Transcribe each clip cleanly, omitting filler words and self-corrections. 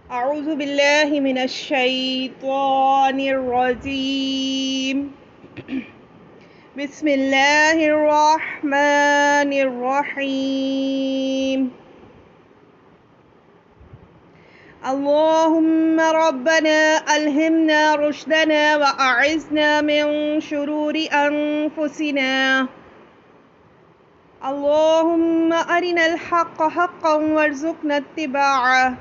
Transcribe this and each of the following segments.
अऊज़ु बिल्लाहि मिनश शैतानिर रजीम। बिस्मिल्लाहिर रहमानिर रहीम। अल्लाहुम्मा रब्बना अल्हिमना रुश्दना व अइज़ना मिन शुरूरि अनफुसिना। अल्लाहुम्मा अरिनल हक़्क़ हक़्क़न वरज़ुक़ना इत्तिबाअह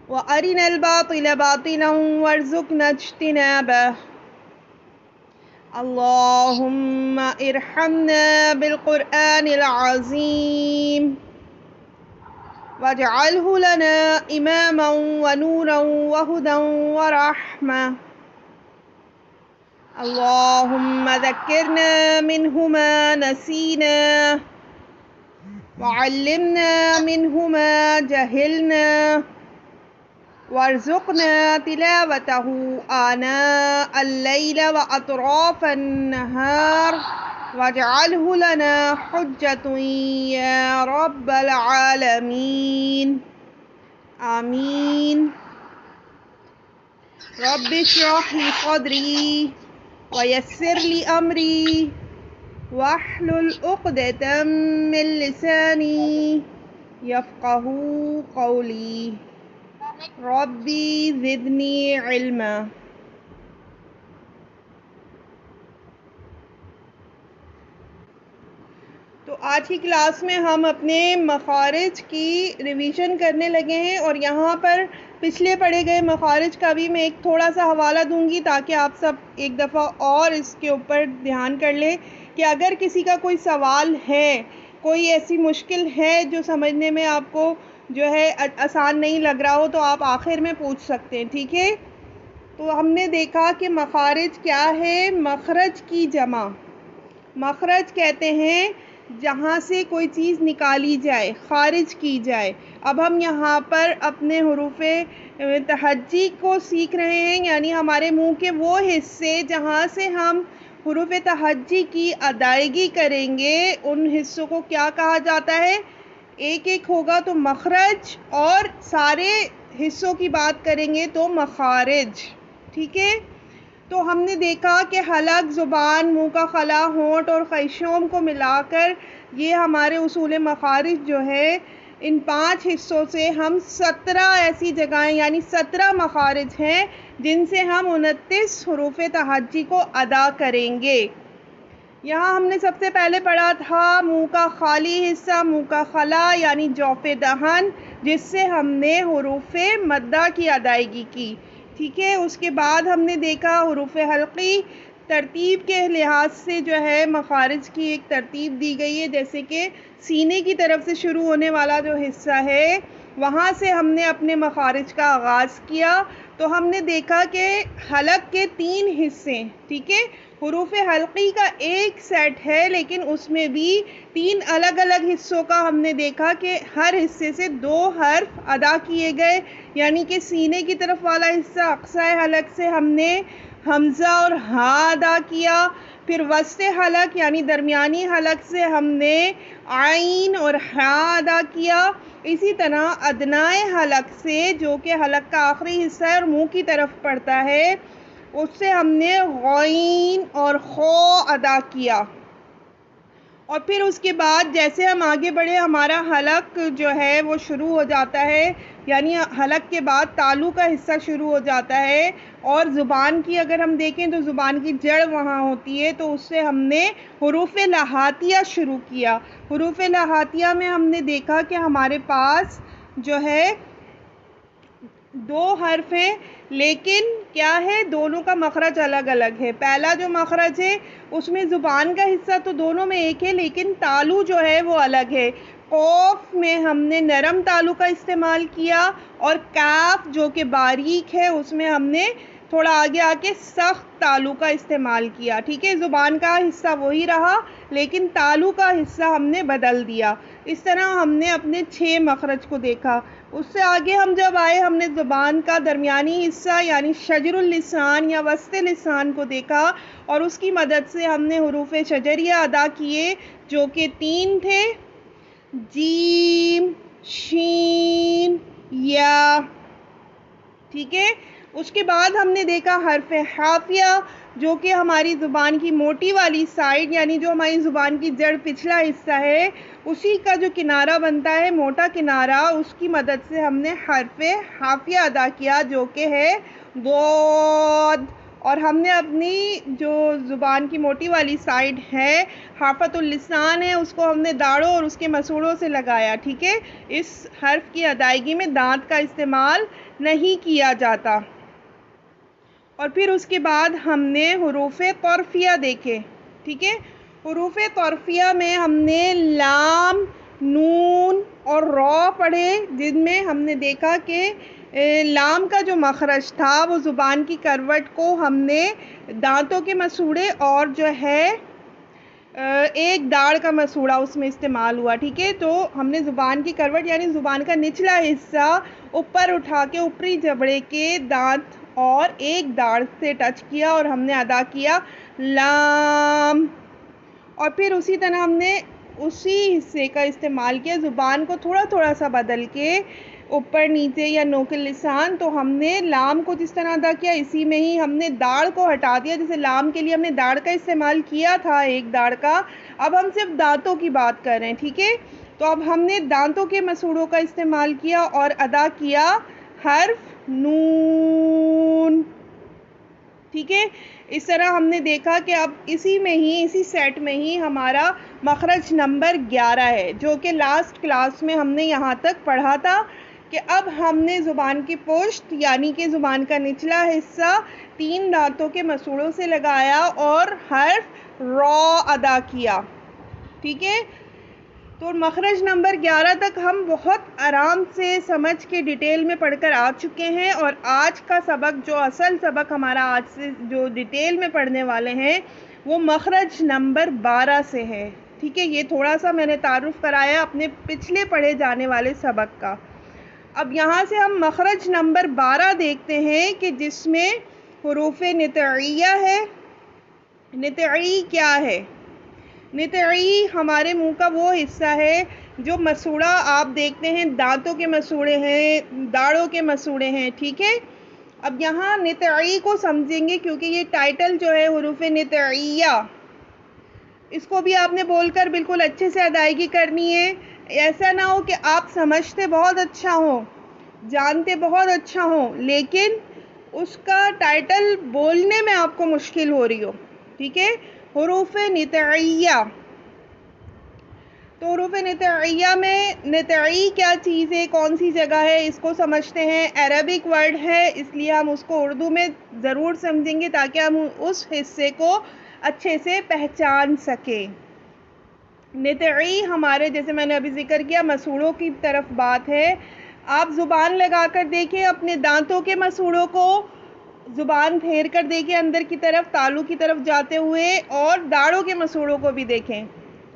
व अरिनल बातिला बातिलन वरज़ुक़ना इज्तिनाबह। अल्लाहुम्मा इरहमना बिलक़ुरआनिल अज़ीम वजअलहु लना इमामन व नूरन व हुदन व रहमा। अल्लाहुम्मा ज़क्किरना मिन्हु मा नसीना व अल्लिमना मिन्हु मा जहिलना वर्ज़ुक़ना तिलावतहु आना अल-लैल व अतराफ़न नहार वजअलहु लना हुज्जतन या रब्बल आलमीन। आमीन। रब्बि इश्रह ली सदरी व यस्सिर ली अमरी वहलुल उक़दतम मिन लिसानी यफ़क़हू क़ौली। रब्बी ज़िदनी इल्मा। तो आज की क्लास में हम अपने मखारिज की रिवीजन करने लगे हैं और यहाँ पर पिछले पढ़े गए मखारिज का भी मैं एक थोड़ा सा हवाला दूंगी ताकि आप सब एक दफ़ा और इसके ऊपर ध्यान कर लें कि अगर किसी का कोई सवाल है, कोई ऐसी मुश्किल है जो समझने में आपको जो है आसान नहीं लग रहा हो तो आप आखिर में पूछ सकते हैं, ठीक है। तो हमने देखा कि मखारिज क्या है। मखरज की जमा मखरज कहते हैं जहाँ से कोई चीज़ निकाली जाए, खारिज की जाए। अब हम यहाँ पर अपने हुरूफ़े तहज्जी को सीख रहे हैं, यानी हमारे मुंह के वो हिस्से जहाँ से हम हुरूफ़े तहज्जी की अदायगी करेंगे, उन हिस्सों को क्या कहा जाता है। एक एक होगा तो मखरज और सारे हिस्सों की बात करेंगे तो मखारिज, ठीक है। तो हमने देखा कि हलक, ज़ुबान, मुँह का खला, होंठ और खैशूम को मिलाकर ये हमारे उसूल मखारिज जो है, इन 5 हिस्सों से हम 17 ऐसी जगहें यानी 17 मखारिज हैं जिनसे हम 29 हुरूफ़ तहज्जी को अदा करेंगे। यहाँ हमने सबसे पहले पढ़ा था मुँह का खाली हिस्सा, मुँह का खला यानी जौफ़े दहन, जिससे हमने हुरूफ़े मद्दा की अदायगी की, ठीक है। उसके बाद हमने देखा हुरूफ़े हल्क़ी, तरतीब के लिहाज से जो है मखारिज की एक तरतीब दी गई है, जैसे कि सीने की तरफ से शुरू होने वाला जो हिस्सा है वहाँ से हमने अपने मखारिज का आगाज़ किया। तो हमने देखा कि हलक के 3 हिस्से, ठीक है। हुरूफ़े हल्क़ी का एक सेट है लेकिन उसमें भी 3 अलग अलग हिस्सों का हमने देखा कि हर हिस्से से 2 हर्फ अदा किए गए, यानी कि सीने की तरफ वाला हिस्सा अक़साए हलक से हमने हमज़ा और हा अदा किया। फिर वस्ते हलक यानी दरमियानी हलक से हमने आइन और हा अदा किया। इसी तरह अदनाए हलक से, जो कि हलक का आखिरी हिस्सा है और मुंह की तरफ पड़ता है, उससे हमने गईन और खो अदा किया। और फिर उसके बाद जैसे हम आगे बढ़े हमारा हलक जो है वो शुरू हो जाता है, यानी हलक के बाद तालू का हिस्सा शुरू हो जाता है। और ज़ुबान की अगर हम देखें तो ज़ुबान की जड़ वहाँ होती है, तो उससे हमने हुरूफ़े लहातिया शुरू किया। हुरूफ़े लहातिया में हमने देखा कि हमारे पास जो है 2 हर्फ हैं, लेकिन क्या है, दोनों का मखरज अलग अलग है। पहला जो मखरज है उसमें ज़ुबान का हिस्सा तो दोनों में एक है, लेकिन तालू जो है वो अलग है। कौफ में हमने नरम तालू का इस्तेमाल किया और काफ जो कि बारीक है उसमें हमने थोड़ा आगे आके सख्त तालू का इस्तेमाल किया, ठीक है। ज़ुबान का हिस्सा वही रहा लेकिन तालू का हिस्सा हमने बदल दिया। इस तरह हमने अपने 6 मखरज को देखा। उससे आगे हम जब आए हमने ज़ुबान का दरमियानी हिस्सा यानी शजरुल लिसान या वस्ते लिसान को देखा और उसकी मदद से हमने हुरूफ़ शजरिया अदा किए जो कि 3 थे, जीम, शीन या। ठीक है, उसके बाद हमने देखा हर्फ हाफिया, जो कि हमारी ज़ुबान की मोटी वाली साइड, यानी जो हमारी ज़ुबान की जड़ पिछला हिस्सा है, उसी का जो किनारा बनता है, मोटा किनारा, उसकी मदद से हमने हर्फ हाफिया अदा किया, जो कि है दौद। और हमने अपनी जो ज़ुबान की मोटी वाली साइड है, हाफ़तुल लिसान है, उसको हमने दाढ़ों और उसके मसूड़ों से लगाया। ठीक है, इस हर्फ की अदायगी में दांत का इस्तेमाल नहीं किया जाता। और फिर उसके बाद हमने हुरूफ़ तौरफ़िया देखे। ठीक है, हुरूफ़ तौरफ़िया में हमने लाम, नून और रॉ पढ़े, जिनमें हमने देखा कि लाम का जो मखरज था वो ज़ुबान की करवट को हमने दांतों के मसूड़े और जो है एक दाढ़ का मसूड़ा उसमें इस्तेमाल हुआ। ठीक है, तो हमने ज़ुबान की करवट यानी ज़ुबान का निचला हिस्सा ऊपर उठा के ऊपरी जबड़े के दांत और एक दाढ़ से टच किया और हमने अदा किया लाम। और फिर उसी तरह हमने उसी हिस्से का इस्तेमाल किया ज़ुबान को थोड़ा थोड़ा सा बदल के ऊपर नीचे या नोकिल लिसान, तो हमने लाम को जिस तरह अदा किया इसी में ही हमने दाढ़ को हटा दिया। जैसे लाम के लिए हमने दाढ़ का इस्तेमाल किया था, एक दाढ़ का, अब हम सिर्फ दांतों की बात कर रहे हैं। ठीक है, तो अब हमने दांतों के मसूड़ों का इस्तेमाल किया और अदा किया हर्फ नून। ठीक है, इस तरह हमने देखा कि अब इसी में ही, इसी सेट में ही हमारा मखरज नंबर 11 है, जो कि लास्ट क्लास में हमने यहाँ तक पढ़ा था कि अब हमने ज़ुबान की पुश्त यानी कि ज़ुबान का निचला हिस्सा 3 दांतों के मसूड़ों से लगाया और हर्फ रॉ अदा किया। ठीक है, तो मखरज नंबर 11 तक हम बहुत आराम से समझ के डिटेल में पढ़कर आ चुके हैं। और आज का सबक, जो असल सबक हमारा आज से जो डिटेल में पढ़ने वाले हैं, वो मखरज नंबर 12 से है। ठीक है, ये थोड़ा सा मैंने तारुफ कराया अपने पिछले पढ़े जाने वाले सबक का। अब यहाँ से हम मखरज नंबर 12 देखते हैं कि जिसमें हुरूफ़ नितइया है। नितई क्या है? नितई हमारे मुंह का वो हिस्सा है जो मसूड़ा आप देखते हैं, दांतों के मसूड़े हैं, दाढ़ों के मसूड़े हैं। ठीक है, अब यहाँ नितई को समझेंगे क्योंकि ये टाइटल जो है हुरूफ़ नितइया, इसको भी आपने बोलकर बिल्कुल अच्छे से अदायगी करनी है। ऐसा ना हो कि आप समझते बहुत अच्छा हो, जानते बहुत अच्छा हो, लेकिन उसका टाइटल बोलने में आपको मुश्किल हो रही हो। ठीक है, हुरूफ़ नितइया। तो हुरूफ़ नितइया में नितई क्या चीज़ है, कौन सी जगह है, इसको समझते हैं। अरबिक वर्ड है, इसलिए हम उसको उर्दू में ज़रूर समझेंगे ताकि हम उस हिस्से को अच्छे से पहचान सकें। नितई हमारे, जैसे मैंने अभी ज़िक्र किया, मसूड़ों की तरफ बात है। आप ज़ुबान लगा कर देखें अपने दांतों के मसूड़ों को, ज़ुबान फेर कर देखें अंदर की तरफ, तालू की तरफ जाते हुए, और दाढ़ों के मसूड़ों को भी देखें।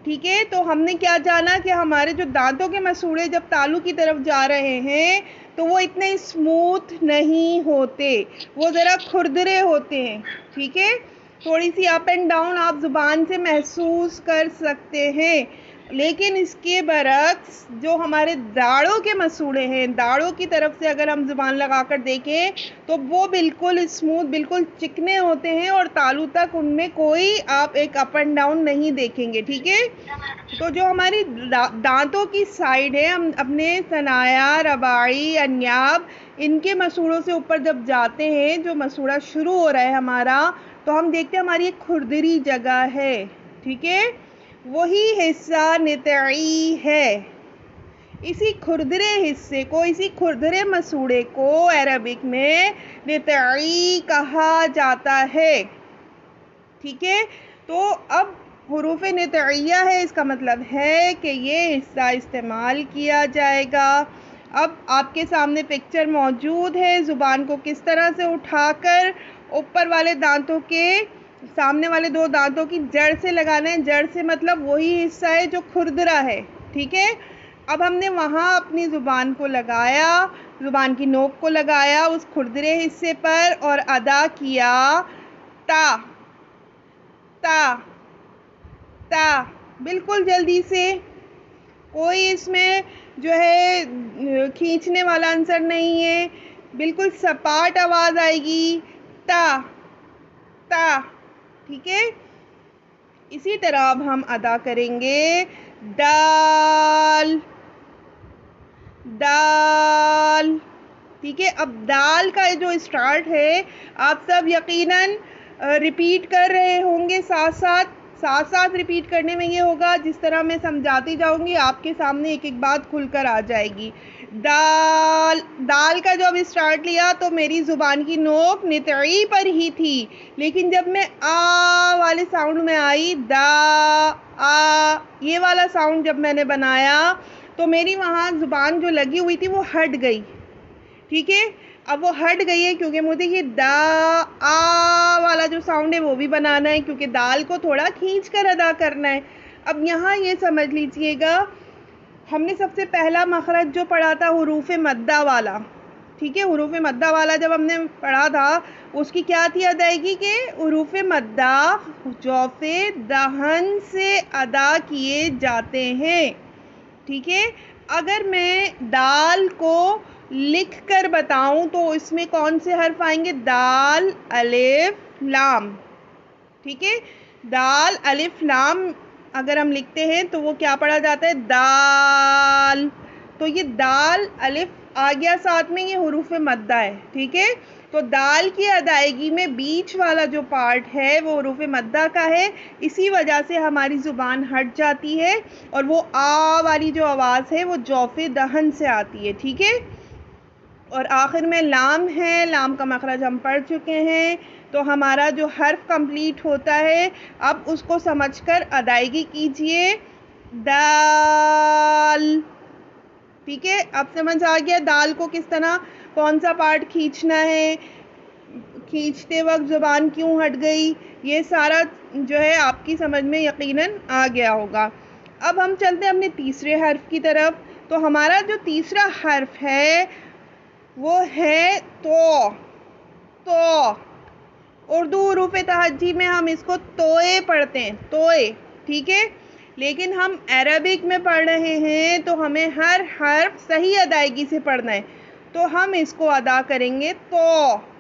ठीक है, तो हमने क्या जाना कि हमारे जो दांतों के मसूड़े जब तालू की तरफ जा रहे हैं तो वो इतने स्मूथ नहीं होते, वो ज़रा खुरदरे होते हैं। ठीक है, थोड़ी सी अप एंड डाउन आप ज़ुबान से महसूस कर सकते हैं। लेकिन इसके बरक्स जो हमारे दाढ़ों के मसूड़े हैं, दाढ़ों की तरफ से अगर हम ज़ुबान लगाकर देखें तो वो बिल्कुल स्मूथ, बिल्कुल चिकने होते हैं और तालू तक उनमें कोई आप एक अप एंड डाउन नहीं देखेंगे। ठीक है, तो जो हमारी दांतों की साइड है, हम अपने सनाया, रबाई, अन्याब, इनके मसूड़ों से ऊपर जब जाते हैं, जो मसूड़ा शुरू हो रहा है हमारा, तो हम देखते हैं हमारी एक खुरदरी जगह है। ठीक है, वही हिस्सा नितई है। इसी खुरदरे हिस्से को, इसी खुरदरे मसूड़े को अरबिक में नितई कहा जाता है। ठीक है, तो अब हुरूफ़ नितइया है, इसका मतलब है कि ये हिस्सा इस्तेमाल किया जाएगा। अब आपके सामने पिक्चर मौजूद है, ज़ुबान को किस तरह से उठाकर ऊपर वाले दांतों के, सामने वाले 2 दांतों की जड़ से लगाना है। जड़ से मतलब वही हिस्सा है जो खुरदरा है। ठीक है, अब हमने वहाँ अपनी ज़ुबान को लगाया, ज़ुबान की नोक को लगाया उस खुरदरे हिस्से पर और अदा किया ता। ता ता, बिल्कुल जल्दी से, कोई इसमें जो है खींचने वाला आंसर नहीं है, बिल्कुल सपाट आवाज़ आएगी, ता ता। ठीक है, इसी तरह अब हम अदा करेंगे दाल दाल। ठीक है, अब दाल का जो स्टार्ट है आप सब यकीनन रिपीट कर रहे होंगे, साथ साथ रिपीट करने में ये होगा जिस तरह मैं समझाती जाऊंगी आपके सामने एक एक बात खुलकर आ जाएगी। दाल दाल का जो अब स्टार्ट लिया तो मेरी ज़ुबान की नोक नितई पर ही थी, लेकिन जब मैं आ वाले साउंड में आई, दा आ ये वाला साउंड जब मैंने बनाया तो मेरी वहाँ ज़ुबान जो लगी हुई थी वो हट गई। ठीक है, अब वो हट गई है क्योंकि मुझे ये दा आ वाला जो साउंड है वो भी बनाना है, क्योंकि दाल को थोड़ा खींच कर अदा करना है। अब यहाँ ये समझ लीजिएगा, हमने सबसे पहला मखरज जो पढ़ा था हुरूफ मद्दा वाला। ठीक है, हुरूफ मद्दा वाला जब हमने पढ़ा था उसकी क्या थी अदायगी के हुरूफ मद्दा जौफे दहन से अदा किए जाते हैं। ठीक है, अगर मैं दाल को लिख कर बताऊं तो इसमें कौन से हर्फ आएंगे, दाल अलिफ लाम। ठीक है, दाल अलिफ लाम अगर हम लिखते हैं तो वो क्या पढ़ा जाता है, दाल। तो ये दाल अलिफ आ गया, साथ में ये हुरूफ मद्दा है। ठीक है, तो दाल की अदायगी में बीच वाला जो पार्ट है वो हुरूफ मद्दा का है, इसी वजह से हमारी ज़ुबान हट जाती है और वो आ वाली जो आवाज़ है वो जौफ़े दहन से आती है। ठीक है, और आखिर में लाम है, लाम का मखरज हम पढ़ चुके हैं, तो हमारा जो हर्फ कंप्लीट होता है अब उसको समझकर अदायगी कीजिए, दाल। ठीक है, अब समझ आ गया दाल को किस तरह कौन सा पार्ट खींचना है, खींचते वक्त ज़ुबान क्यों हट गई, ये सारा जो है आपकी समझ में यकीनन आ गया होगा। अब हम चलते हैं अपने तीसरे हर्फ की तरफ। तो हमारा जो तीसरा हर्फ है वो है तो उर्दू हुरूफ तहज्जी में हम इसको तोए पढ़ते हैं, तोए। ठीक है, लेकिन हम अरबिक में पढ़ रहे हैं तो हमें हर हर्फ सही अदायगी से पढ़ना है, तो हम इसको अदा करेंगे तो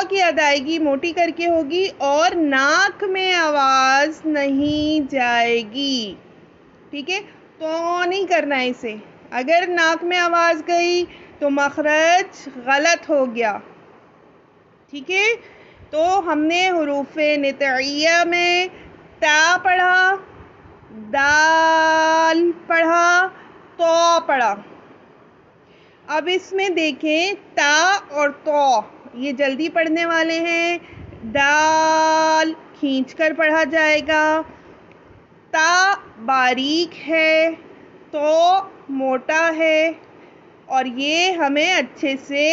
की अदायगी मोटी करके होगी और नाक में आवाज़ नहीं जाएगी। ठीक है, तो नहीं करना है इसे, अगर नाक में आवाज़ गई तो मखरज गलत हो गया। ठीक है, तो हमने हुरूफ नितइया में ता पढ़ा, दाल पढ़ा, तो पढ़ा। अब इसमें देखें ता और तो ये जल्दी पढ़ने वाले हैं, दाल खींचकर पढ़ा जाएगा, ता बारीक है, तो मोटा है, और ये हमें अच्छे से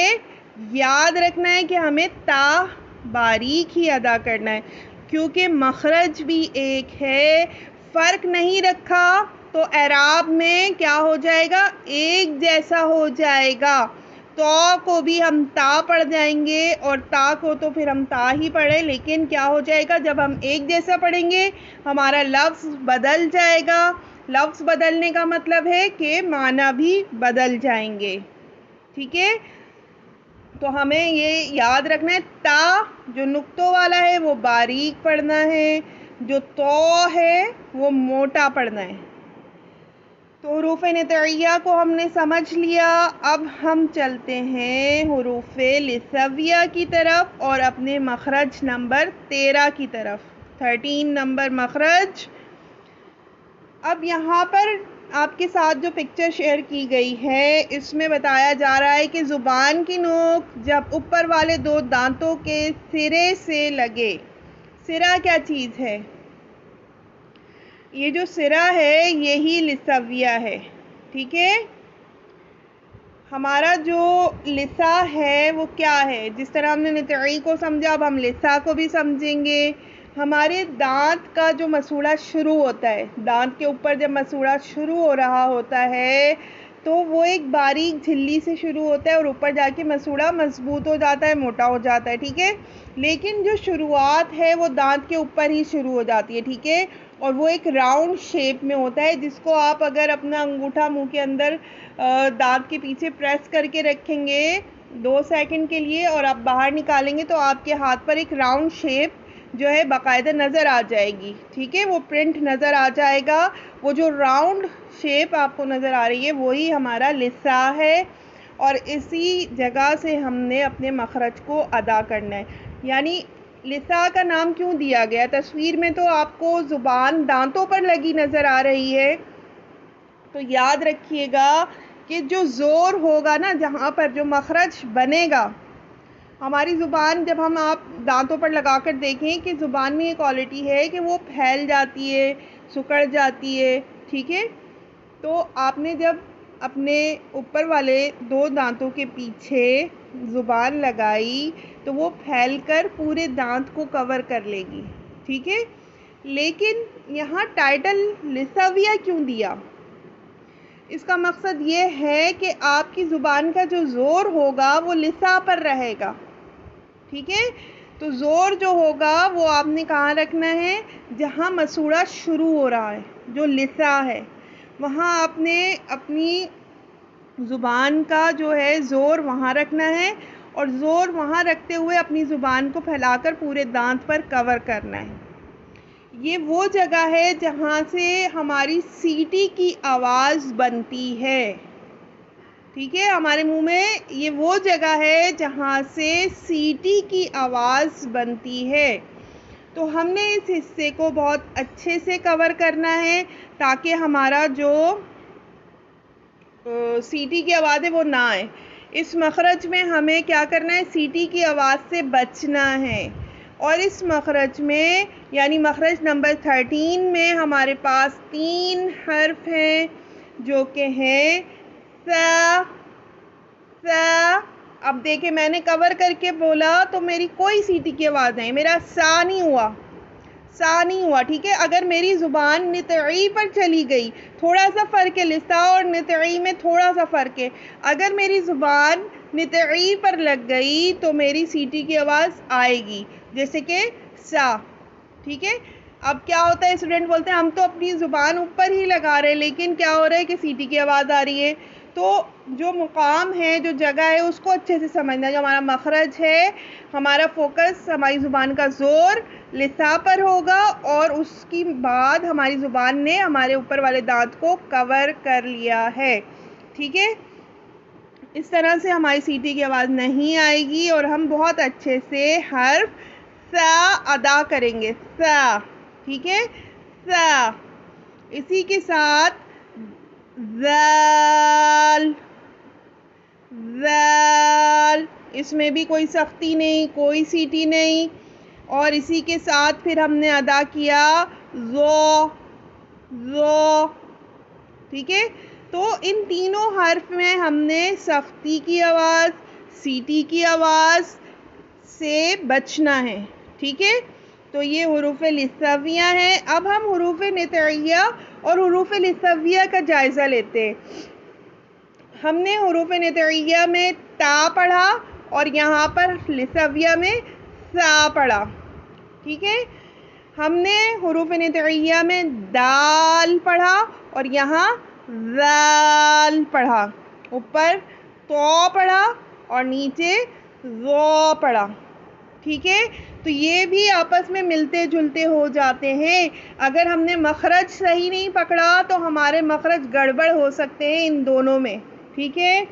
याद रखना है कि हमें ता बारीक ही अदा करना है, क्योंकि मखरज भी एक है, फ़र्क नहीं रखा तो एराब में क्या हो जाएगा, एक जैसा हो जाएगा। तो को भी हम ता पढ़ जाएंगे और ता को तो फिर हम ता ही पढ़े, लेकिन क्या हो जाएगा जब हम एक जैसा पढ़ेंगे हमारा लफ्ज़ बदल जाएगा। लफ्ज़ बदलने का मतलब है कि माना भी बदल जाएंगे। ठीक है, तो हमें ये याद रखना है, ता जो नुक्तों वाला है वो बारीक पढ़ना है, जो तो है वो मोटा पढ़ना है। तो हुरूफ नितइया को हमने समझ लिया। अब हम चलते हैं हुरूफ लिसविया की तरफ और अपने मखरज नंबर 13 की तरफ, 13 नंबर मखरज। अब यहाँ पर आपके साथ जो पिक्चर शेयर की गई है इसमें बताया जा रहा है कि ज़ुबान की नोक जब ऊपर वाले दो दांतों के सिरे से लगे, सिरा क्या चीज़ है, ये जो सिरा है यही लिसविया है। ठीक है, हमारा जो लिसा है वो क्या है, जिस तरह हमने नितई को समझा अब हम लिसा को भी समझेंगे। हमारे दांत का जो मसूड़ा शुरू होता है, दांत के ऊपर जब मसूड़ा शुरू हो रहा होता है तो वो एक बारीक झिल्ली से शुरू होता है और ऊपर जाके मसूड़ा मजबूत हो जाता है, मोटा हो जाता है, ठीक है। लेकिन जो शुरुआत है वो दांत के ऊपर ही शुरू हो जाती है, ठीक है। और वो एक राउंड शेप में होता है, जिसको आप अगर अपना अंगूठा मुंह के अंदर दांत के पीछे प्रेस करके रखेंगे 2 सेकंड के लिए और आप बाहर निकालेंगे तो आपके हाथ पर एक राउंड शेप जो है बाकायदा नज़र आ जाएगी, ठीक है। वो प्रिंट नज़र आ जाएगा। वो जो राउंड शेप आपको नज़र आ रही है वही हमारा लिसा है और इसी जगह से हमने अपने मखरज को अदा करना है। यानी लिसा का नाम क्यों दिया गया? तस्वीर में तो आपको ज़ुबान दांतों पर लगी नज़र आ रही है, तो याद रखिएगा कि जो ज़ोर होगा ना, जहाँ पर जो मखरज बनेगा, हमारी ज़ुबान जब हम आप दांतों पर लगा कर देखें कि ज़ुबान में ये क्वालिटी है कि वो फैल जाती है, सिकुड़ जाती है, ठीक है। तो आपने जब अपने ऊपर वाले 2 दांतों के पीछे ज़ुबान लगाई तो वो फैलकर पूरे दांत को कवर कर लेगी, ठीक है। लेकिन यहाँ टाइटल लिसाविया क्यों दिया? इसका मकसद ये है कि आपकी ज़ुबान का जो ज़ोर होगा वो लिसा पर रहेगा, ठीक है। तो ज़ोर जो होगा वो आपने कहाँ रखना है? जहाँ मसूड़ा शुरू हो रहा है, जो लिसा है, वहाँ आपने अपनी ज़ुबान का जो है ज़ोर वहाँ रखना है और ज़ोर वहाँ रखते हुए अपनी ज़ुबान को फैलाकर पूरे दांत पर कवर करना है। ये वो जगह है जहाँ से हमारी सीटी की आवाज़ बनती है, ठीक है। हमारे मुंह में ये वो जगह है जहाँ से सीटी की आवाज़ बनती है। तो हमने इस हिस्से को बहुत अच्छे से कवर करना है ताकि हमारा जो सीटी की आवाज़ है वो ना आए। इस मखरज में हमें क्या करना है? सीटी की आवाज़ से बचना है। और इस मखरज में यानी मखरज नंबर 13 में हमारे पास 3 हर्फ हैं जो कि हैं सा, सा। अब देखिए, मैंने कवर करके बोला तो मेरी कोई सीटी की आवाज़ नहीं, मेरा सा नहीं हुआ, सा नहीं हुआ, ठीक है। अगर मेरी ज़ुबान नितई पर चली गई, थोड़ा सा फ़र्क है, लिसा और नितई में थोड़ा सा फ़र्क है। अगर मेरी ज़ुबान नितई पर लग गई तो मेरी सीटी की आवाज़ आएगी, जैसे कि सा, ठीक है। अब क्या होता है, स्टूडेंट बोलते हैं हम तो अपनी ज़ुबान ऊपर ही लगा रहे हैं, लेकिन क्या हो रहा है कि सीटी की आवाज़ आ रही है। तो जो मुकाम है, जो जगह है, उसको अच्छे से समझना। जो हमारा मखरज है, हमारा फोकस, हमारी ज़ुबान का ज़ोर लिसा पर होगा और उसके बाद हमारी ज़ुबान ने हमारे ऊपर वाले दांत को कवर कर लिया है, ठीक है। इस तरह से हमारी सीटी की आवाज़ नहीं आएगी और हम बहुत अच्छे से हर्फ सा अदा करेंगे, सा, ठीक है, सा। इसी के साथ ज़ाल, ज़ाल, इसमें भी कोई सख्ती नहीं, कोई सीटी नहीं। और इसी के साथ फिर हमने अदा किया ज़ो, ज़ो, ठीक है। तो इन तीनों हर्फ में हमने सख्ती की आवाज़, सीटी की आवाज़ से बचना है, ठीक है। तो ये हुरूफ लिसाविया हैं। अब हम हुरूफ नितइया और हुरूफ लिसाविया का जायज़ा लेते हैं। हमने हुरूफ नितइया में ता पढ़ा और यहाँ पर लिसाविया में सा पढ़ा, ठीक है। हमने हुरूफ नितइया में दाल पढ़ा और यहाँ ज़ाल पढ़ा, ऊपर तो पढ़ा और नीचे ज़ो पढ़ा, ठीक है। तो ये भी आपस में मिलते जुलते हो जाते हैं। अगर हमने मखरज सही नहीं पकड़ा तो हमारे मखरज गड़बड़ हो सकते हैं इन दोनों में, ठीक है।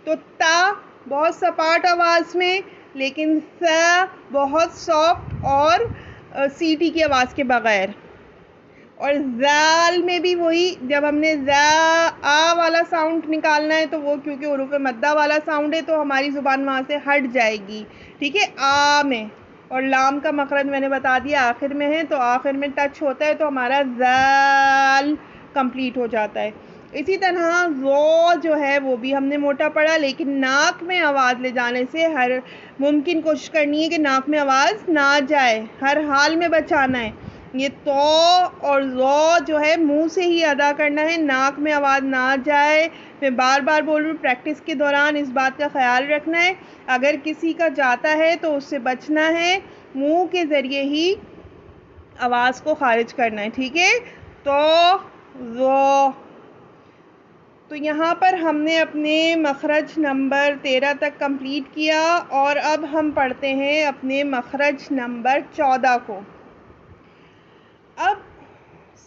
तो ता बहुत सपाट आवाज़ में, लेकिन सा बहुत सॉफ्ट और सीटी की आवाज़ के बग़ैर। और ज़ाल में भी वही, जब हमने ज़ा आ वाला साउंड निकालना है तो वो क्योंकि हुरूफ मद्दा वाला साउंड है तो हमारी ज़ुबान वहाँ से हट जाएगी, ठीक है, आ में। और लाम का मखरज मैंने बता दिया आखिर में है, तो आखिर में टच होता है तो हमारा ज़ाल कंप्लीट हो जाता है। इसी तरह वो जो है वो भी हमने मोटा पढ़ा, लेकिन नाक में आवाज़ ले जाने से हर मुमकिन कोशिश करनी है कि नाक में आवाज़ ना जाए, हर हाल में बचाना है। ये तो और ज़ो जो है मुंह से ही अदा करना है, नाक में आवाज़ ना जाए। मैं बार बार बोल रही हूँ, प्रैक्टिस के दौरान इस बात का ख़्याल रखना है। अगर किसी का जाता है तो उससे बचना है, मुंह के ज़रिए ही आवाज़ को खारिज करना है, ठीक है। तो ज़ो, तो यहाँ पर हमने अपने मखरज नंबर 13 तक कंप्लीट किया और अब हम पढ़ते हैं अपने मखरज नंबर 14 को। अब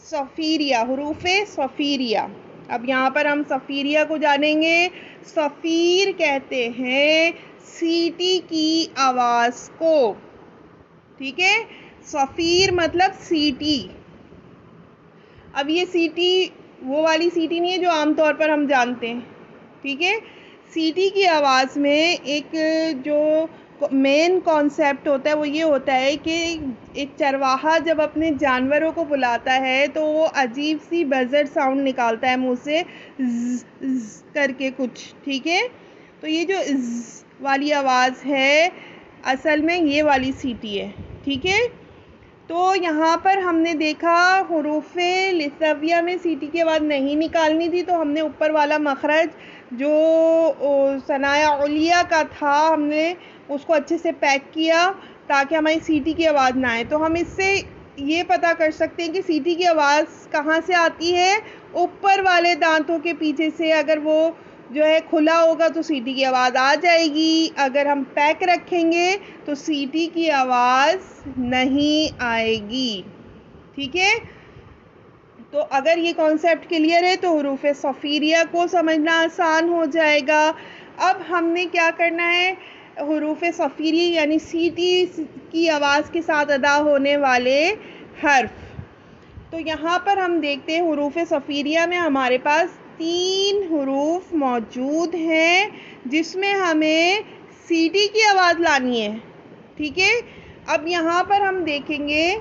सफ़ीरिया, हुरूफ़े सफ़ीरिया। अब यहाँ पर हम सफ़ीरिया को जानेंगे। सफ़ीर कहते हैं सीटी की आवाज़ को, ठीक है। सफ़ीर मतलब सीटी। अब ये सीटी वो वाली सीटी नहीं है जो आमतौर पर हम जानते हैं, ठीक है। सीटी की आवाज़ में एक जो मेन कॉन्सेप्ट होता है वो ये होता है कि एक चरवाहा जब अपने जानवरों को बुलाता है तो वो अजीब सी बज़र साउंड निकालता है मुंह से, ज़ करके कुछ, ठीक है। तो ये जो ज़ वाली आवाज़ है असल में ये वाली सीटी है, ठीक है। तो यहाँ पर हमने देखा हुरूफ़े लिसविया में सीटी की आवाज़ नहीं निकालनी थी, तो हमने ऊपर वाला मखरज जो सनाया उलिया का था हमने उसको अच्छे से पैक किया ताकि हमारी सीटी की आवाज़ ना आए। तो हम इससे ये पता कर सकते हैं कि सीटी की आवाज़ कहाँ से आती है, ऊपर वाले दांतों के पीछे से। अगर वो जो है खुला होगा तो सीटी की आवाज़ आ जाएगी, अगर हम पैक रखेंगे तो सीटी की आवाज़ नहीं आएगी, ठीक है। तो अगर ये कॉन्सेप्ट क्लियर है तो हुरूफ़े सफ़ीरिया को समझना आसान हो जाएगा। अब हमने क्या करना है, हुरूफ़े सफ़ीरिया यानी सीटी की आवाज़ के साथ अदा होने वाले हर्फ। तो यहाँ पर हम देखते हैं हुरूफ़े सफ़ीरिया में हमारे पास 3 हुरूफ मौजूद हैं जिसमें हमें सीटी की आवाज़ लानी है, ठीक है। अब यहाँ पर हम देखेंगे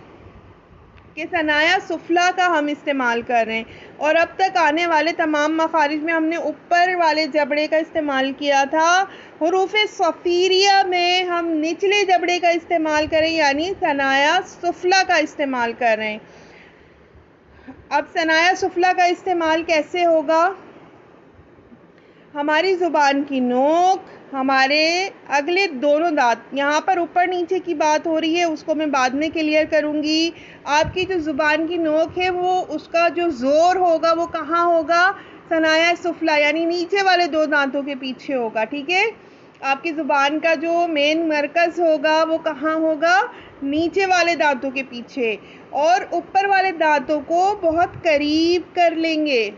कि सनाया सुफला का हम इस्तेमाल कर रहे हैं और अब तक आने वाले तमाम मखारिज में हमने ऊपर वाले जबड़े का इस्तेमाल किया था। हुरूफ़े सफ़ीरिया में हम निचले जबड़े का इस्तेमाल करें यानी सनाया सुफला का इस्तेमाल कर रहे हैं। अब सनाया सुफला का इस्तेमाल कैसे होगा, हमारी ज़ुबान की नोक, हमारे अगले दोनों दांत, यहाँ पर ऊपर नीचे की बात हो रही है उसको मैं बाद में क्लियर करूँगी। आपकी जो ज़ुबान की नोक है वो उसका जो ज़ोर होगा वो कहाँ होगा, सनाया सुफला यानी नीचे वाले 2 दांतों के पीछे होगा, ठीक है। आपकी ज़ुबान का जो मेन मरकज़ होगा वो कहाँ होगा, नीचे वाले दांतों के पीछे, और ऊपर वाले दांतों को बहुत करीब कर लेंगे।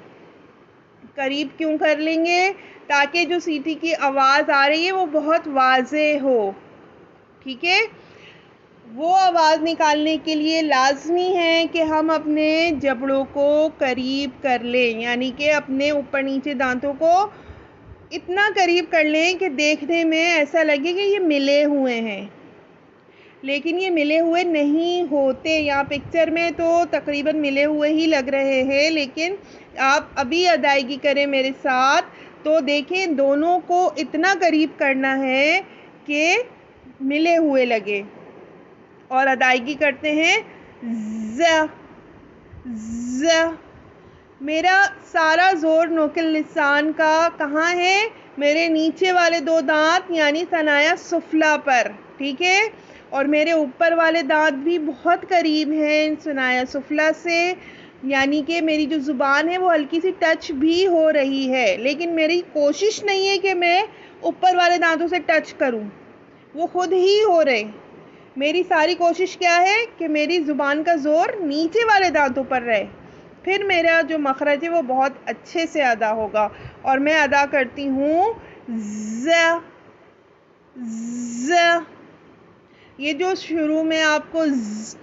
करीब क्यों कर लेंगे, ताकि जो सीटी की आवाज़ आ रही है वो बहुत वाज़ेह हो, ठीक है। वो आवाज़ निकालने के लिए लाज़मी है कि हम अपने जबड़ों को करीब कर लें, यानी कि अपने ऊपर नीचे दांतों को इतना करीब कर लें कि देखने में ऐसा लगे कि ये मिले हुए हैं, लेकिन ये मिले हुए नहीं होते। यहाँ पिक्चर में तो तकरीबन मिले हुए ही लग रहे हैं, लेकिन आप अभी अदायगी करें मेरे साथ तो देखें दोनों को इतना करीब करना है कि मिले हुए लगे। और अदायगी करते हैं ज़ ज़। मेरा सारा ज़ोर नोकिल लिसान का कहाँ है, मेरे नीचे वाले 2 दांत यानी सनाया सुफला पर, ठीक है। और मेरे ऊपर वाले दांत भी बहुत करीब हैं सनाया सुफला से, यानी कि मेरी जो ज़ुबान है वो हल्की सी टच भी हो रही है, लेकिन मेरी कोशिश नहीं है कि मैं ऊपर वाले दांतों से टच करूं, वो खुद ही हो रहे। मेरी सारी कोशिश क्या है कि मेरी ज़ुबान का ज़ोर नीचे वाले दांतों पर रहे, फिर मेरा जो मखरज है वो बहुत अच्छे से अदा होगा। और मैं अदा करती हूँ ज़ ज़। ये जो शुरू में आपको ज़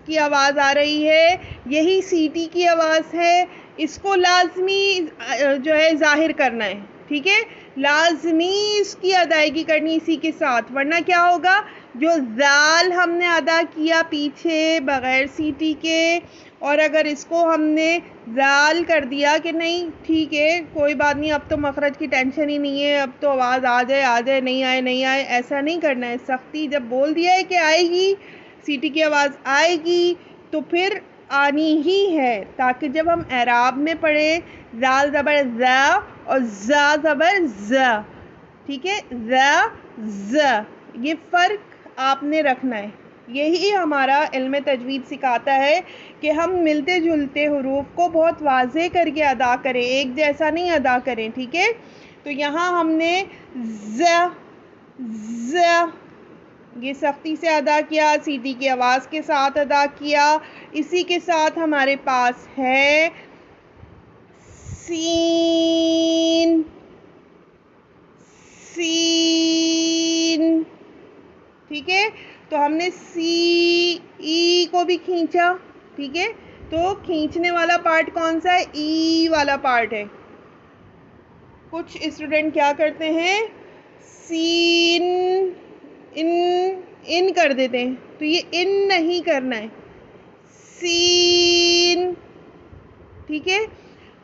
की आवाज़ आ रही है यही सीटी की आवाज़ है, इसको लाज़मी जो है ज़ाहिर करना है, ठीक है। लाज़मी इसकी अदायगी करनी इसी के साथ, वरना क्या होगा, जो ज़ाल हमने अदा किया पीछे बग़ैर सीटी के, और अगर इसको हमने ज़ाल कर दिया कि नहीं ठीक है कोई बात नहीं, अब तो मखरज की टेंशन ही नहीं है, अब तो आवाज़ आ जाए नहीं आए, ऐसा नहीं करना है। सख्ती जब बोल दिया है कि आएगी, सीटी की आवाज़ आएगी, तो फिर आनी ही है, ताकि जब हम एराब में पढ़े जाल ज़बर ज़ा और ज़ा ज़बर ज़, ठीक है, ज़ ज़, ये फ़र्क आपने रखना है। यही हमारा इल्म तजवीद सिखाता है कि हम मिलते जुलते हुरूफ को बहुत वाज़े करके अदा करें, एक जैसा नहीं अदा करें, ठीक है। तो यहाँ हमने ज़ ज़ ये सख्ती से अदा किया, सीटी की आवाज़ के साथ अदा किया। इसी के साथ हमारे पास है सीन, सीन, ठीक है। तो हमने सी ई को भी खींचा, ठीक है। तो खींचने वाला पार्ट कौन सा है? ई वाला पार्ट है। कुछ स्टूडेंट क्या करते हैं, सीन इन कर देते हैं, तो ये इन नहीं करना है, सीन, ठीक है।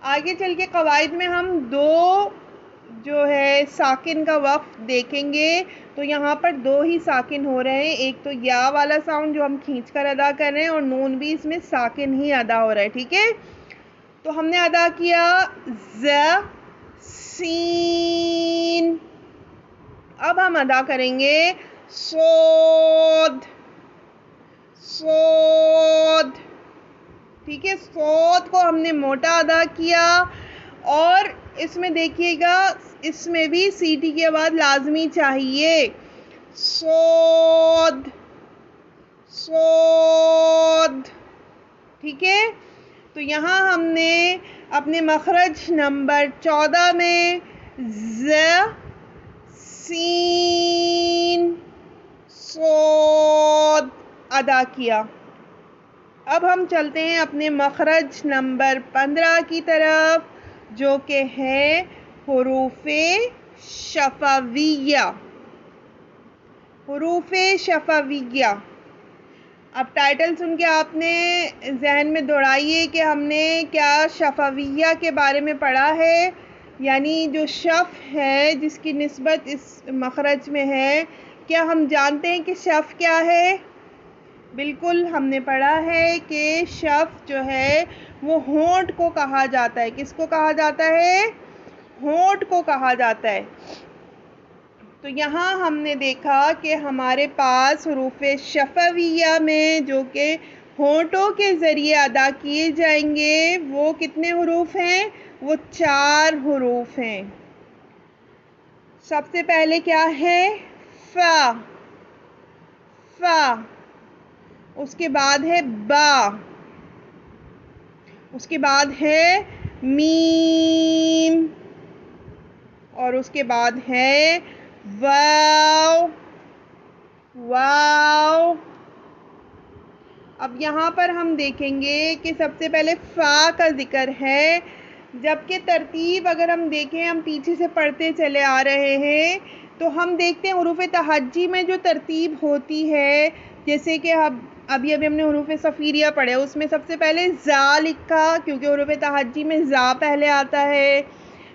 आगे चल के कवायद में हम दो जो है साकिन का वक्फ देखेंगे। तो यहाँ पर दो ही साकिन हो रहे हैं, एक तो या वाला साउंड जो हम खींच कर अदा कर रहे हैं और नून भी इसमें साकिन ही अदा हो रहा है, ठीक है। तो हमने अदा किया ज़ सीन। अब हम अदा करेंगे सोद, सोद, ठीक है। सोद को हमने मोटा अदा किया और इसमें देखिएगा, इसमें भी सीटी की आवाज़ लाजमी चाहिए, सोद, सोद, ठीक है। तो यहाँ हमने अपने मखरज नंबर 14 में ज़ सीन सोद अदा किया। अब हम चलते हैं अपने मखरज नंबर 15 की तरफ, जो कि है हुरूफ़े शफ़विया, हुरूफ़े शफ़विया। अब टाइटल सुन के आपने जहन में दौड़ाइए कि हमने क्या शफ़विया के बारे में पढ़ा है, यानी जो शफ़ है जिसकी निस्बत इस मखरज में है। क्या हम जानते हैं कि शफ़ क्या है? बिल्कुल, हमने पढ़ा है कि शफ़ जो है वो होंठ को कहा जाता है। किसको कहा जाता है? होंठ को कहा जाता है। तो यहाँ हमने देखा कि हमारे पास हुरूफ़े शफ़विया में जो कि होंठों के ज़रिए अदा किए जाएंगे, वो कितने हुरूफ़ हैं? वो 4 हुरूफ़ हैं। सबसे पहले क्या है? फ़ा, फ़ा, उसके बाद है बा, उसके बाद है मीम, और उसके बाद है वाव, वाव। अब यहाँ पर हम देखेंगे कि सबसे पहले फ़ा का ज़िक्र है, जबकि तरतीब अगर हम देखें, हम पीछे से पढ़ते चले आ रहे हैं, तो हम देखते हैं हुरूफ़ तहज्जी में जो तरतीब होती है, जैसे कि अभी हमने हुरूफ़ सफ़ीरिया पढ़े, उसमें सबसे पहले ज़ा लिखा, क्योंकि हुरूफ़ तहज्जी में ज़ा पहले आता है।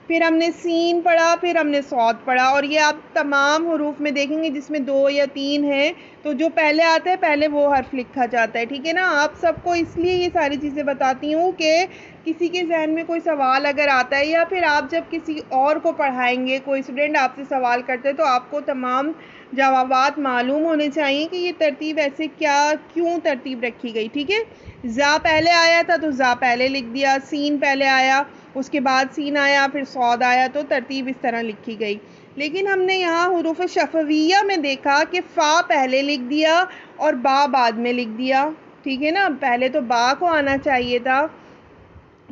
फिर हमने सीन पढ़ा, फिर हमने सौद पढ़ा, और ये आप तमाम हुरूफ़ में देखेंगे जिसमें 2 या 3 हैं, तो जो पहले आता है पहले वो हर्फ लिखा जाता है, ठीक है ना। आप सबको इसलिए ये सारी चीज़ें बताती हूँ कि किसी के जहन में कोई सवाल अगर आता है, या फिर आप जब किसी और को पढ़ाएंगे, कोई स्टूडेंट आपसे सवाल करते हैं, तो आपको तमाम जवाबात मालूम होने चाहिए कि ये तरतीब ऐसे क्यों तरतीब रखी गई, ठीक है। ज़ा पहले आया था तो ज़ा पहले लिख दिया, सीन पहले आया, उसके बाद सीन आया, फिर सौद आया, तो तरतीब इस तरह लिखी गई। लेकिन हमने यहाँ हुरूफ़ शफ़विया में देखा कि फ़ा पहले लिख दिया और बा बाद में लिख दिया, ठीक है ना। पहले तो बा को आना चाहिए था।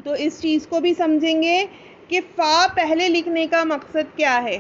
तो इस चीज़ को भी समझेंगे कि फ़ा पहले लिखने का मकसद क्या है।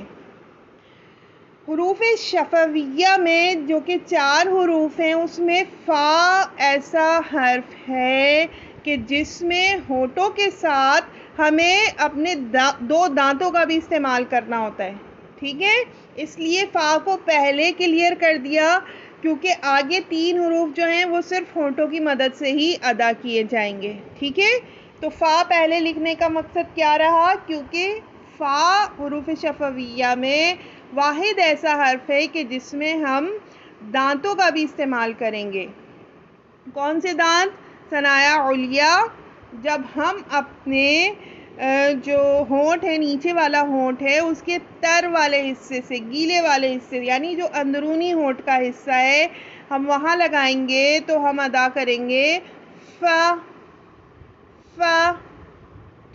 हुरूफ़ शफ़विया में जो कि 4 हुरूफ़ हैं, उसमें फ़ा ऐसा हर्फ है कि जिसमें होठों के साथ हमें अपने 2 दांतों का भी इस्तेमाल करना होता है, ठीक है। इसलिए फ़ा को पहले क्लियर कर दिया, क्योंकि आगे 3 हुरूफ़ जो हैं वो सिर्फ होठों की मदद से ही अदा किए जाएंगे, ठीक है। तो फ़ा पहले लिखने का मकसद क्या रहा? क्योंकि फ़ा हुरूफ़ शफ़विया में वाहिद ऐसा हर्फ है कि जिसमें हम दांतों का भी इस्तेमाल करेंगे। कौन से दांत? सनाया उलिया, जब हम अपने जो होंठ है, नीचे वाला होंठ है, उसके तर वाले हिस्से से, गीले वाले हिस्से, यानी जो अंदरूनी होंठ का हिस्सा है, हम वहाँ लगाएंगे तो हम अदा करेंगे फ़ फ़।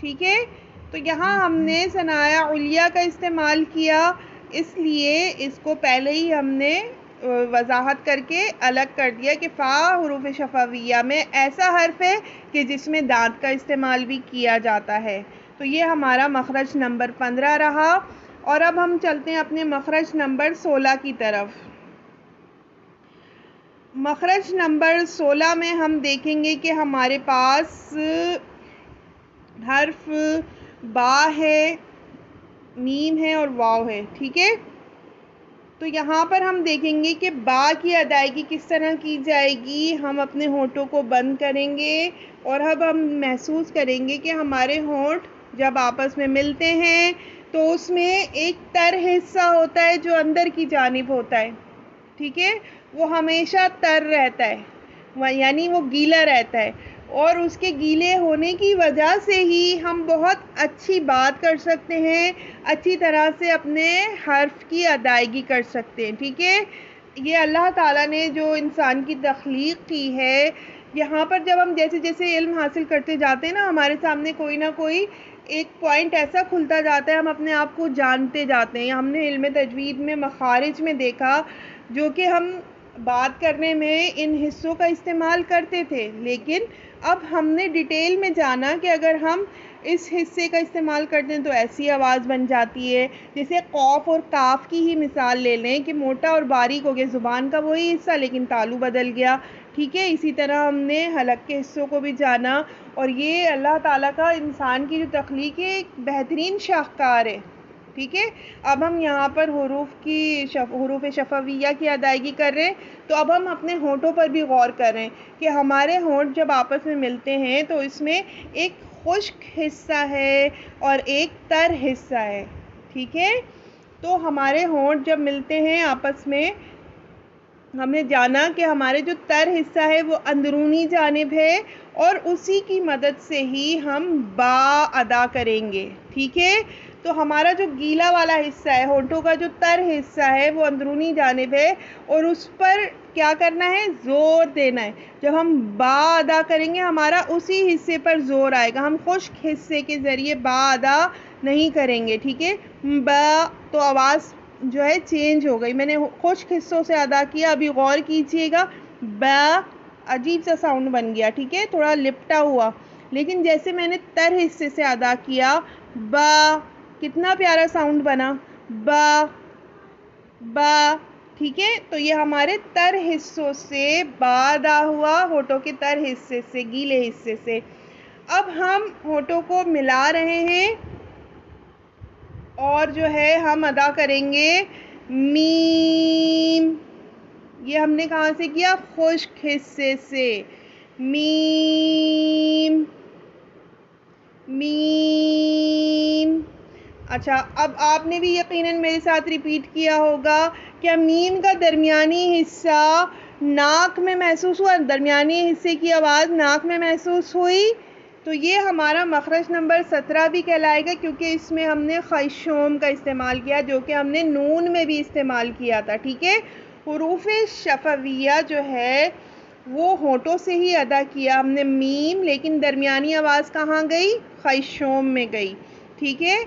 ठीक है, तो यहाँ हमने सनाया उलिया का इस्तेमाल किया, इसलिए इसको पहले ही हमने वजाहत करके अलग कर दिया कि फ़ा हुरूफ शफ़ाविया में ऐसा हर्फ है कि जिसमें दांत का इस्तेमाल भी किया जाता है। तो ये हमारा मखरज नंबर 15 रहा। और अब हम चलते हैं अपने मखरज नंबर 16 की तरफ। मखरज नंबर 16 में हम देखेंगे कि हमारे पास हर्फ बा है, मीम है और वाव है। ठीक है, तो यहाँ पर हम देखेंगे कि बा की अदायगी किस तरह की जाएगी। हम अपने होंठों को बंद करेंगे और अब हम महसूस करेंगे कि हमारे होंठ जब आपस में मिलते हैं तो उसमें एक तर हिस्सा होता है जो अंदर की जानिब होता है। ठीक है, वो हमेशा तर रहता है, यानी वो गीला रहता है, और उसके गीले होने की वजह से ही हम बहुत अच्छी बात कर सकते हैं, अच्छी तरह से अपने हर्फ की अदायगी कर सकते हैं। ठीक है, ये अल्लाह ताला ने जो इंसान की तख्लीक की है, यहाँ पर जब हम जैसे जैसे इल्म हासिल करते जाते हैं ना, हमारे सामने कोई ना कोई एक पॉइंट ऐसा खुलता जाता है, हम अपने आप को जानते जाते हैं। हमने इल्म तजवीद में मखारिज में देखा, जो कि हम बात करने में इन हिस्सों का इस्तेमाल करते थे, लेकिन अब हमने डिटेल में जाना कि अगर हम इस हिस्से का इस्तेमाल करते हैं तो ऐसी आवाज़ बन जाती है। जैसे कौफ और काफ की ही मिसाल ले लें कि मोटा और बारीक हो गया, ज़ुबान का वही हिस्सा लेकिन तालु बदल गया। ठीक है, इसी तरह हमने हलक के हिस्सों को भी जाना, और ये अल्लाह ताला का इंसान की जो तख्लीक है एक बेहतरीन शाहकार है। ठीक है, अब हम यहाँ पर हुरूफ शफ़ाविया की अदायगी कर रहे हैं, तो अब हम अपने होंठों पर भी गौर कर रहे हैं कि हमारे होंठ जब आपस में मिलते हैं तो इसमें एक खुश्क हिस्सा है और एक तर हिस्सा है। ठीक है, तो हमारे होंठ जब मिलते हैं आपस में, हमने जाना कि हमारे जो तर हिस्सा है वो अंदरूनी जानिब है, और उसी की मदद से ही हम बा अदा करेंगे। ठीक है, तो हमारा जो गीला वाला हिस्सा है, होंठों का जो तर हिस्सा है, वो अंदरूनी जानिब है, और उस पर क्या करना है, ज़ोर देना है। जब हम बा अदा करेंगे हमारा उसी हिस्से पर ज़ोर आएगा, हम खुश्क हिस्से के ज़रिए बा अदा नहीं करेंगे। ठीक है, बा तो आवाज़ जो है चेंज हो गई, मैंने खुश्क हिस्सों से अदा किया, अभी गौर कीजिएगा, बा अजीब सा साउंड बन गया। ठीक है, थोड़ा लिपटा हुआ, लेकिन जैसे मैंने तर हिस्से से अदा किया, बा, कितना प्यारा साउंड बना, बा बा। ठीक है, तो ये हमारे तर हिस्सों से बा अदा हुआ, होठों के तर हिस्से से, गीले हिस्से से। अब हम होठों को मिला रहे हैं और जो है हम अदा करेंगे मीम। ये हमने कहाँ से किया, खुश्क हिस्से से, मीम मीम। अच्छा, अब आपने भी यकीनन मेरे साथ रिपीट किया होगा, क्या मीम का दरमियानी हिस्सा नाक में महसूस हुआ, दरमियानी हिस्से की आवाज़ नाक में महसूस हुई? तो ये हमारा मखरज नंबर 17 भी कहलाएगा, क्योंकि इसमें हमने खैशोम का इस्तेमाल किया, जो कि हमने नून में भी इस्तेमाल किया था। ठीक है, हुरूफ शफ़ाविया जो है वो होठों से ही अदा किया हमने मीम, लेकिन दरमियानी आवाज़ कहाँ गई, खैशोम में गई। ठीक है,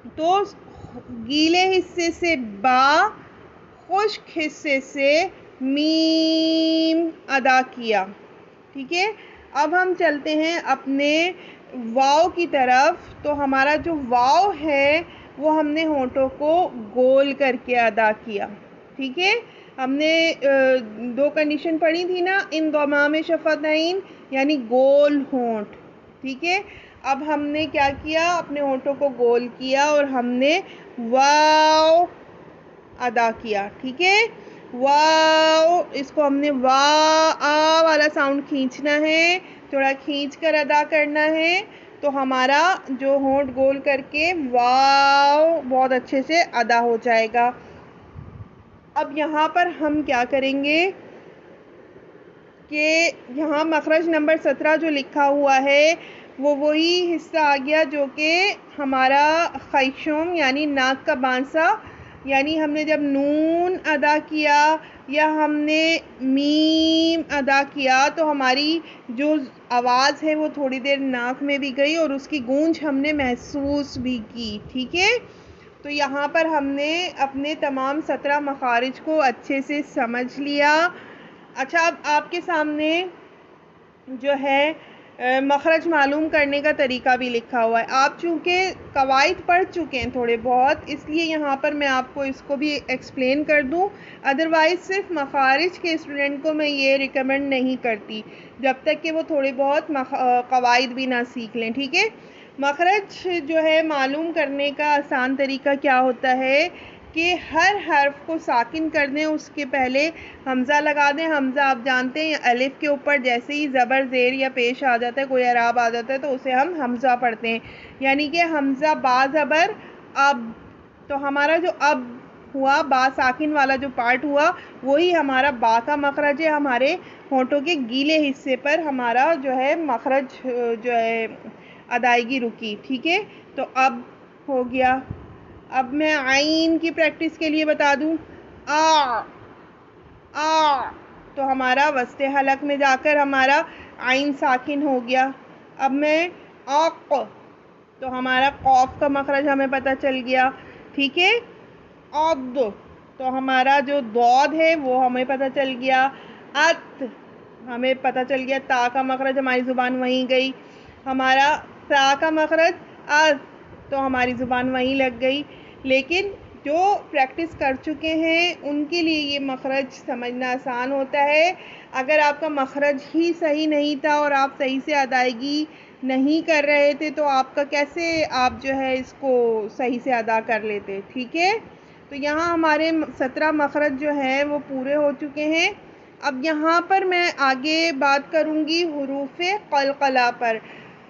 तो गीले हिस्से से बा, खुश्क हिस्से से मीम अदा किया। ठीक है, अब हम चलते हैं अपने वाव की तरफ। तो हमारा जो वाव है वो हमने होंठों को गोल करके अदा किया। ठीक है, हमने दो कंडीशन पढ़ी थी ना, इन दमाम शफ़तैन, यानी गोल होंठ। ठीक है, अब हमने क्या किया, अपने होंठों को गोल किया और हमने वाव अदा किया। ठीक है, वाव, इसको हमने वा आ वाला साउंड खींचना है, थोड़ा खींच कर अदा करना है, तो हमारा जो होंठ गोल करके वाव बहुत अच्छे से अदा हो जाएगा। अब यहाँ पर हम क्या करेंगे कि यहाँ मखरज नंबर 17 जो लिखा हुआ है वो वही हिस्सा आ गया जो कि हमारा खैशुम यानी नाक का बांसा, यानी हमने जब नून अदा किया या हमने मीम अदा किया तो हमारी जो आवाज़ है वो थोड़ी देर नाक में भी गई और उसकी गूंज हमने महसूस भी की। ठीक है, तो यहाँ पर हमने अपने तमाम 17 मखारिज को अच्छे से समझ लिया। अच्छा, अब आपके सामने जो है मखरज मालूम करने का तरीका भी लिखा हुआ है। आप चूँकि कवायद पढ़ चुके हैं थोड़े बहुत, इसलिए यहाँ पर मैं आपको इसको भी एक्सप्लेन कर दूँ। अदरवाइज़ सिर्फ मखारिज के स्टूडेंट को मैं ये रिकमेंड नहीं करती जब तक कि वो थोड़े बहुत कवायद भी ना सीख लें। ठीक है, मखरज जो है मालूम करने का आसान तरीका क्या होता है कि हर हर्फ को साकिन कर दें, उसके पहले हमज़ा लगा दें। हमज़ा आप जानते हैं अलिफ के ऊपर जैसे ही ज़बर ज़ेर या पेश आ जाता है, कोई अराब आ जाता है तो उसे हम हमज़ा पढ़ते हैं, यानी कि हमज़ा बा ज़बर अब। तो हमारा जो अब हुआ बा साकिन वाला जो पार्ट हुआ वही हमारा बा का मखरज है। हमारे होंठों के गीले हिस्से पर हमारा जो है मखरज जो है अदायगी रुकी। ठीक है, तो अब हो गया। अब मैं आइन की प्रैक्टिस के लिए बता दूं, आ तो हमारा वस्ते हलक में जाकर हमारा आइन साकिन हो गया। अब मैं आक, तो हमारा कौफ का मखरज हमें पता चल गया। ठीक है, अद, तो हमारा जो दौद है वो हमें पता चल गया। अत, हमें पता चल गया ता का मखरज, हमारी ज़ुबान वहीं गई। हमारा सा का मखरज अस, तो हमारी ज़ुबान वहीं लग गई। लेकिन जो प्रैक्टिस कर चुके हैं उनके लिए ये मखरज समझना आसान होता है। अगर आपका मखरज ही सही नहीं था और आप सही से अदायगी नहीं कर रहे थे तो आपका कैसे आप जो है इसको सही से अदा कर लेते। ठीक है, तो यहाँ हमारे 17 मखरज जो हैं वो पूरे हो चुके हैं। अब यहाँ पर मैं आगे बात करूँगी हुरूफ़े क़लक़ला पर।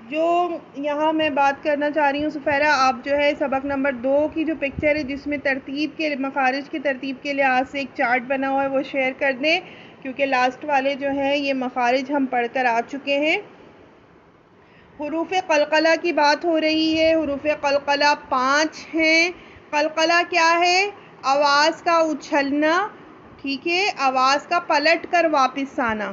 जो यहाँ मैं बात करना चाह रही हूँ सुफैरा, आप जो है सबक नंबर 2 की जो पिक्चर है जिसमें तरतीब के मखारिज की तरतीब के लिहाज से एक चार्ट बना हुआ है वो शेयर कर दें, क्योंकि लास्ट वाले जो हैं ये मखारिज हम पढ़कर आ चुके हैं। हुरूफ़े क़लक़ला की बात हो रही है। हुरूफ़े क़लक़ला 5 हैं। क़लक़ला क्या है? आवाज़ का उछलना। ठीक है, आवाज़ का पलट कर वापस आना।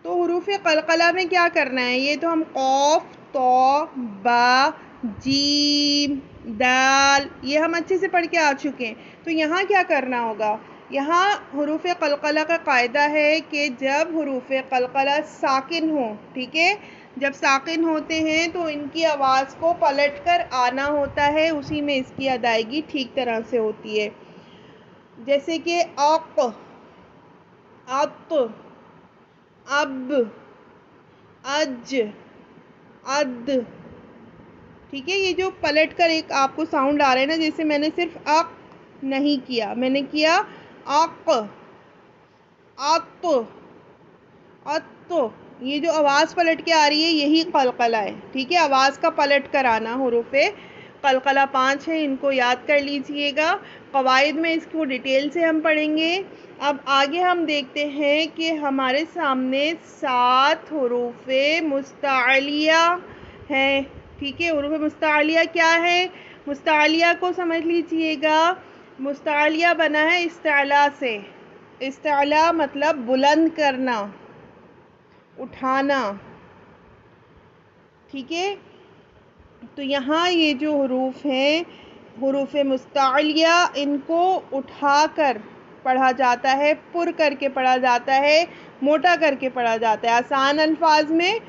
तो हुरूफ़े क़लक़ला में क्या करना है, ये तो हम क़ाफ़, तौ, बा, जीम, दाल ये हम अच्छे से पढ़ के आ चुके हैं। तो यहाँ क्या करना होगा, यहाँ हुरूफ़े क़लक़ला का कायदा है कि जब हुरूफ़े क़लक़ला साकिन हो, ठीक है, जब साकिन होते हैं तो इनकी आवाज़ को पलट कर आना होता है, उसी में इसकी अदायगी ठीक तरह से होती है। जैसे कि अक़, अत, अब, अज, अद। ठीक है, ये जो पलट कर एक आपको साउंड आ रहा है ना, जैसे मैंने सिर्फ अक़ नहीं किया, मैंने किया अक़, अत, अत। ये जो आवाज़ पलट के आ रही है यही क़लक़ला है। ठीक है, आवाज़ का पलट कर आना। हुरूफ़े क़लक़ला 5 है, इनको याद कर लीजिएगा। क़वाइद में इसको डिटेल से हम पढ़ेंगे। अब आगे हम देखते हैं कि हमारे सामने 7 हुरूफ़े मुस्तअलिया हैं। ठीक है, हुरूफ़े मुस्तअलिया क्या है? मुस्तअलिया को समझ लीजिएगा। मुस्तअलिया बना है इस्तिअला से। इस्तिअला मतलब बुलंद करना, उठाना। ठीक है, तो यहाँ ये जो हुरूफ़ हैं हुरूफ़े मुस्तअलिया, इनको उठाकर पढ़ा जाता है, पुर करके पढ़ा जाता है, मोटा करके पढ़ा जाता है। आसान अल्फाज में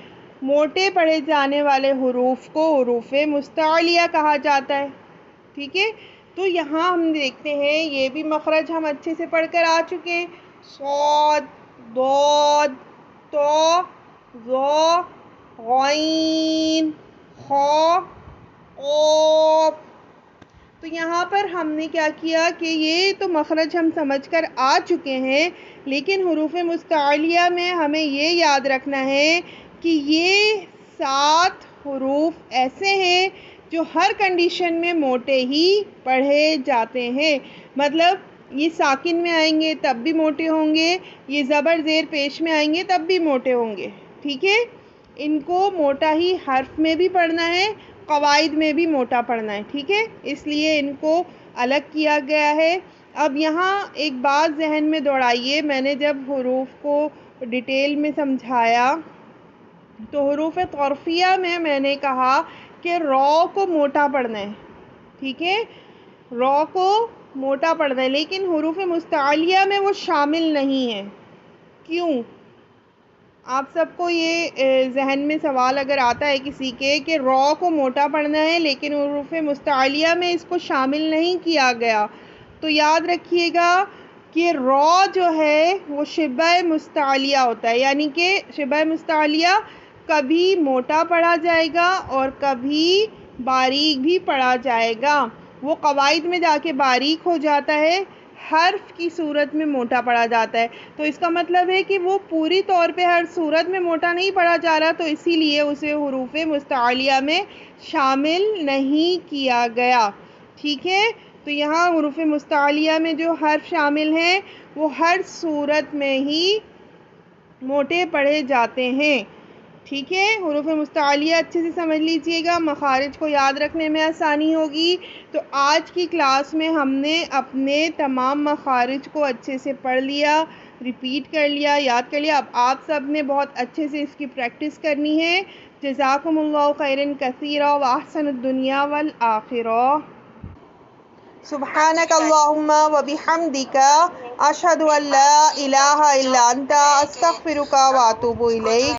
मोटे पढ़े जाने वाले हुरूफ़ को हुरूफ़े मुस्तअलिया कहा जाता है। ठीक है, तो यहाँ हम देखते हैं ये भी मखरज हम अच्छे से पढ़कर आ चुके हैं। सौद, दौद, तो, ज़ो, गईन, खौ, क़ाफ़। तो यहाँ पर हमने क्या किया कि ये तो मखरज हम समझकर आ चुके हैं, लेकिन हुरूफ़े मुस्तअलिया में हमें ये याद रखना है कि ये 7 हुरूफ़ ऐसे हैं जो हर कंडीशन में मोटे ही पढ़े जाते हैं। मतलब ये साकिन में आएंगे तब भी मोटे होंगे, ये ज़बर ज़ेर पेश में आएंगे तब भी मोटे होंगे। ठीक है, इनको मोटा ही हर्फ में भी पढ़ना है, कवाइद में भी मोटा पढ़ना है। ठीक है, इसलिए इनको अलग किया गया है। अब यहाँ एक बात जहन में दौड़ाइए, मैंने जब हुरूफ को डिटेल में समझाया तो हुरूफ तौरफिया में मैंने कहा कि रॉ को मोटा पढ़ना है। ठीक है, रॉ को मोटा पढ़ना है, लेकिन हुरूफ मुस्तालिया में वो शामिल नहीं है। क्यों? आप सबको ये जहन में सवाल अगर आता है किसी के कि रॉ को मोटा पढ़ना है लेकिन हुरूफ मुस्तालिया में इसको शामिल नहीं किया गया, तो याद रखिएगा कि रॉ जो है वो शिबह मुस्तालिया होता है, यानी कि शिबह मुस्तालिया कभी मोटा पढ़ा जाएगा और कभी बारीक भी पढ़ा जाएगा। वो कवाइद में जाके बारीक हो जाता है, हर्फ की सूरत में मोटा पढ़ा जाता है। तो इसका मतलब है कि वो पूरी तौर पे हर सूरत में मोटा नहीं पढ़ा जा रहा, तो इसीलिए उसे हुरूफ मुस्तालिया में शामिल नहीं किया गया। ठीक है, तो यहाँ हुरूफ मुस्तालिया में जो हर्फ शामिल हैं वो हर सूरत में ही मोटे पढ़े जाते हैं। ठीक है, हुरूफ मुस्तालिया अच्छे से समझ लीजिएगा, मखारिज को याद रखने में आसानी होगी। तो आज की क्लास में हमने अपने तमाम मखारिज को अच्छे से पढ़ लिया, रिपीट कर लिया, याद कर लिया। अब आप सब ने बहुत अच्छे से इसकी प्रैक्टिस करनी है। जज़ाकुमुल्लाहु खैरन कसीरा व अहसनुद दुनिया वल आखिरा। सुब्हानक अल्लाहुम्मा व बिहम्दिका अशहदु अल्ला इलाहा इल्ला अंता अस्तगफिरुका व अतूबु इलैक।